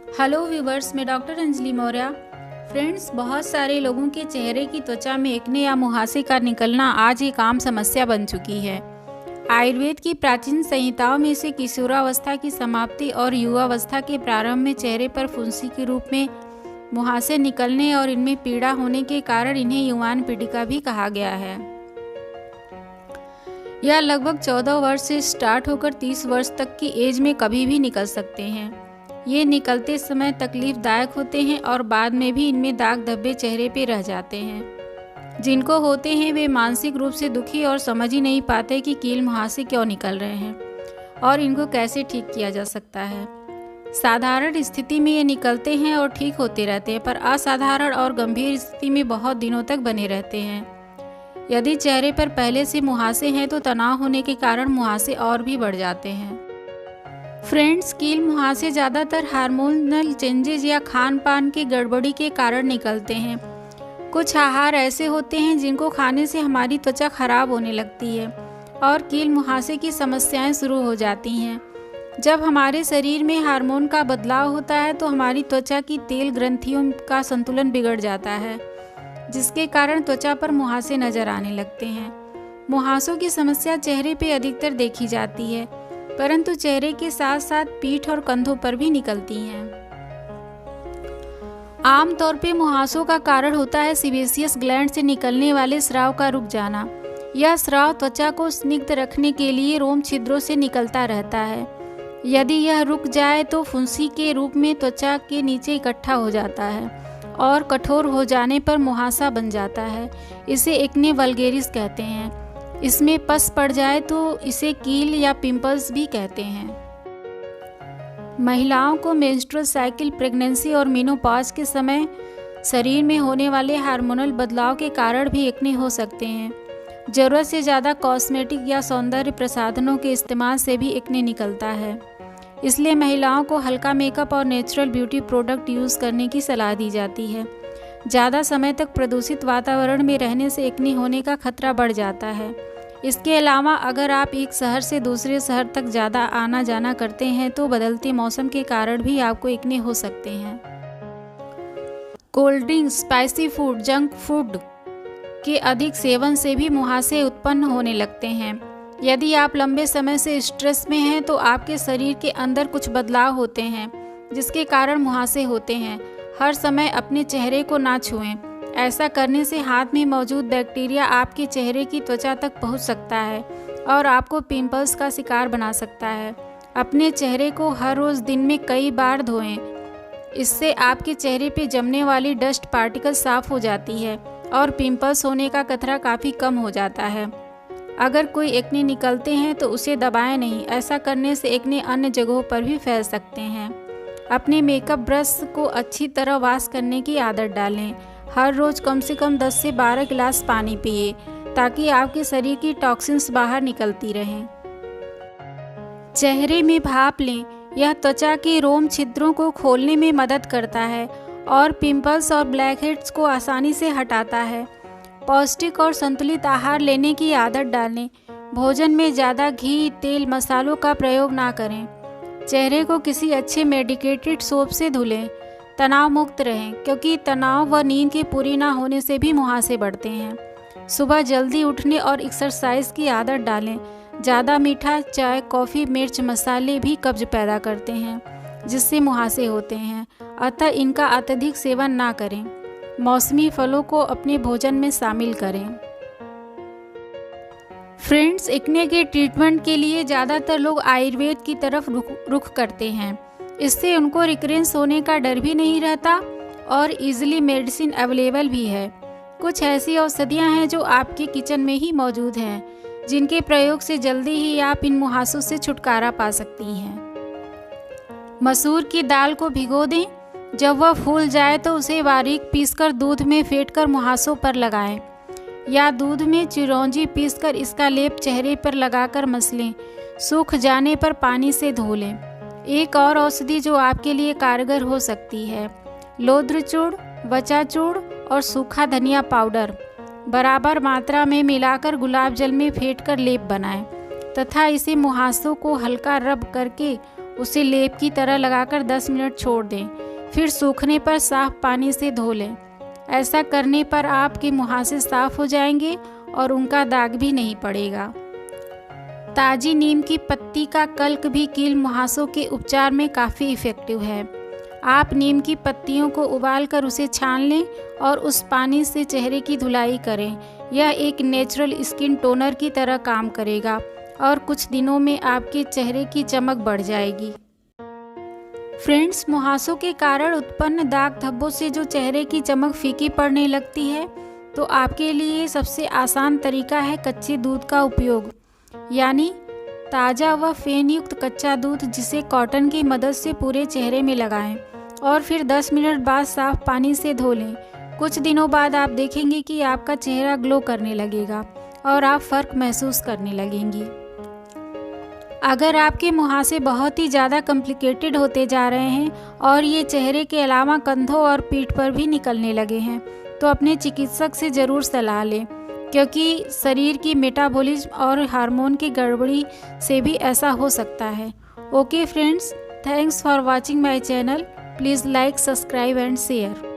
Hello viewers, मैं doctor Anjali Maurya. Friends, बहुत सारे लोगों के चेहरे की त्वचा में एक्ने या मुहासे का निकलना आज एक आम समस्या बन चुकी है। आयुर्वेद की प्राचीन संहिताओं में से किशोरावस्था की समाप्ति और युवावस्था के प्रारंभ में चेहरे पर फुंसी के रूप में मुहासे निकलने और इनमें पीड़ा होने के कारण इन्हें युवान पीड़िका भी कहा गया है। यह लगभग 14 वर्ष से स्टार्ट होकर 30 वर्ष तक की एज में कभी भी निकल सकते हैं। ये निकलते समय तकलीफदायक होते हैं और बाद में भी इनमें दाग धब्बे चेहरे पे रह जाते हैं। जिनको होते हैं वे मानसिक रूप से दुखी और समझ ही नहीं पाते कि कील मुहासे क्यों निकल रहे हैं और इनको कैसे ठीक किया जा सकता है। साधारण स्थिति में ये निकलते हैं और ठीक होते रहते हैं, पर असाधारण और गंभीर स्थिति में बहुत दिनों तक बने रहते हैं। यदि चेहरे पर पहले से मुहासे हैं तो तनाव होने के कारण मुहासे और भी बढ़ जाते हैं। फ्रेंड्स, कील मुहासे ज़्यादातर हार्मोनल चेंजेस या खान पान की गड़बड़ी के कारण निकलते हैं। कुछ आहार ऐसे होते हैं जिनको खाने से हमारी त्वचा खराब होने लगती है और कील मुहासे की समस्याएं शुरू हो जाती हैं। जब हमारे शरीर में हार्मोन का बदलाव होता है तो हमारी त्वचा की तेल ग्रंथियों का संतुलन बिगड़ जाता है, जिसके कारण त्वचा पर मुहासे नजर आने लगते हैं। मुहासों की समस्या चेहरे पे अधिकतर देखी जाती है, परंतु चेहरे के साथ साथ पीठ और कंधों पर भी निकलती हैं। आमतौर पे मुहासों का कारण होता है सीबेसियस ग्लैंड से निकलने वाले स्राव का रुक जाना। यह स्राव त्वचा को स्निग्ध रखने के लिए रोम छिद्रों से निकलता रहता है। यदि यह रुक जाए तो फुंसी के रूप में त्वचा के नीचे इकट्ठा हो जाता है और कठोर हो जाने पर मुहासा बन जाता है। इसे एक्ने वल्गेरिस कहते हैं। इसमें पस पड़ जाए तो इसे कील या पिंपल्स भी कहते हैं। महिलाओं को मेंस्ट्रुअल साइकिल, प्रेगनेंसी और मेनोपॉज के समय शरीर में होने वाले हार्मोनल बदलाव के कारण भी एक्ने हो सकते हैं। ज़रूरत से ज़्यादा कॉस्मेटिक या सौंदर्य प्रसाधनों के इस्तेमाल से भी एक्ने निकलता है। इसलिए महिलाओं को हल्का मेकअप और नेचुरल ब्यूटी प्रोडक्ट यूज़ करने की सलाह दी जाती है। ज़्यादा समय तक प्रदूषित वातावरण में रहने से एक्ने होने का खतरा बढ़ जाता है। इसके अलावा अगर आप एक शहर से दूसरे शहर तक ज़्यादा आना जाना करते हैं तो बदलते मौसम के कारण भी आपको एक्ने हो सकते हैं। Cold drink, spicy food, junk food के अधिक सेवन से भी मुहासे उत्पन्न होने लगते हैं। यदि आप लंबे समय से स्ट्रेस में हैं तो आपके शरीर के अंदर कुछ बदलाव होते हैं जिसके कारण मुहासे होते हैं। हर समय अपने चेहरे को ना छुएं। ऐसा करने से हाथ में मौजूद बैक्टीरिया आपके चेहरे की त्वचा तक पहुंच सकता है और आपको पिंपल्स का शिकार बना सकता है। अपने चेहरे को हर रोज़ दिन में कई बार धोएं। इससे आपके चेहरे पे जमने वाली डस्ट पार्टिकल साफ हो जाती है और पिंपल्स होने का खतरा काफ़ी कम हो जाता है। अगर कोई एक्ने निकलते हैं तो उसे दबाएं नहीं। ऐसा करने से एक्ने अन्य जगहों पर भी फैल सकते हैं। अपने मेकअप ब्रश को अच्छी तरह वॉश करने की आदत डालें। हर रोज़ कम से कम 10 से 12 गिलास पानी पिए ताकि आपके शरीर की टॉक्सिन्स बाहर निकलती रहें। चेहरे में भाप लें। यह त्वचा के रोम छिद्रों को खोलने में मदद करता है और पिंपल्स और ब्लैकहेड्स को आसानी से हटाता है। पौष्टिक और संतुलित आहार लेने की आदत डालें। भोजन में ज़्यादा घी, तेल, मसालों का प्रयोग ना करें। चेहरे को किसी अच्छे मेडिकेटेड सोप से धुलें। तनाव मुक्त रहें, क्योंकि तनाव व नींद के पूरी ना होने से भी मुहासे बढ़ते हैं। सुबह जल्दी उठने और एक्सरसाइज की आदत डालें। ज़्यादा मीठा, चाय, कॉफ़ी, मिर्च, मसाले भी कब्ज पैदा करते हैं जिससे मुहासे होते हैं, अतः इनका अत्यधिक सेवन ना करें। मौसमी फलों को अपने भोजन में शामिल करें। फ्रेंड्स, एक्ने के ट्रीटमेंट के लिए ज़्यादातर लोग आयुर्वेद की तरफ रुख करते हैं। इससे उनको रिकरेंस होने का डर भी नहीं रहता और इजीली मेडिसिन अवेलेबल भी है। कुछ ऐसी औषधियाँ हैं जो आपके किचन में ही मौजूद हैं, जिनके प्रयोग से जल्दी ही आप इन मुहासों से छुटकारा पा सकती हैं। मसूर की दाल को भिगो दें। जब वह फूल जाए तो उसे बारीक पीसकर दूध में फेंटकर मुहासों पर लगाएं, या दूध में चिरौंजी पीसकर इसका लेप चेहरे पर लगाकर मसलें। सूख जाने पर पानी से धो लें। एक और औषधि जो आपके लिए कारगर हो सकती है, लोद्रचूर्ण, बचाचूर्ण और सूखा धनिया पाउडर बराबर मात्रा में मिलाकर गुलाब जल में फेंटकर लेप बनाएं तथा इसे मुहासों को हल्का रब करके उसे लेप की तरह लगाकर 10 मिनट छोड़ दें। फिर सूखने पर साफ पानी से धो लें। ऐसा करने पर आपके मुहासे साफ हो जाएंगे और उनका दाग भी नहीं पड़ेगा। ताज़ी नीम की पत्ती का कल्क भी कील मुहासों के उपचार में काफ़ी इफ़ेक्टिव है। आप नीम की पत्तियों को उबालकर उसे छान लें और उस पानी से चेहरे की धुलाई करें। यह एक नेचुरल स्किन टोनर की तरह काम करेगा और कुछ दिनों में आपके चेहरे की चमक बढ़ जाएगी। फ्रेंड्स, मुहासों के कारण उत्पन्न दाग धब्बों से जो चेहरे की चमक फीकी पड़ने लगती है, तो आपके लिए सबसे आसान तरीका है कच्चे दूध का उपयोग, यानी ताज़ा व फेन युक्त कच्चा दूध, जिसे कॉटन की मदद से पूरे चेहरे में लगाएं और फिर 10 मिनट बाद साफ पानी से धो लें। कुछ दिनों बाद आप देखेंगे कि आपका चेहरा ग्लो करने लगेगा और आप फ़र्क महसूस करने लगेंगी। अगर आपके मुहासे बहुत ही ज़्यादा कॉम्प्लिकेटेड होते जा रहे हैं और ये चेहरे के अलावा कंधों और पीठ पर भी निकलने लगे हैं, तो अपने चिकित्सक से ज़रूर सलाह लें, क्योंकि शरीर की मेटाबॉलिज्म और हार्मोन की गड़बड़ी से भी ऐसा हो सकता है। Okay friends, thanks for watching my channel. Please like, subscribe and share.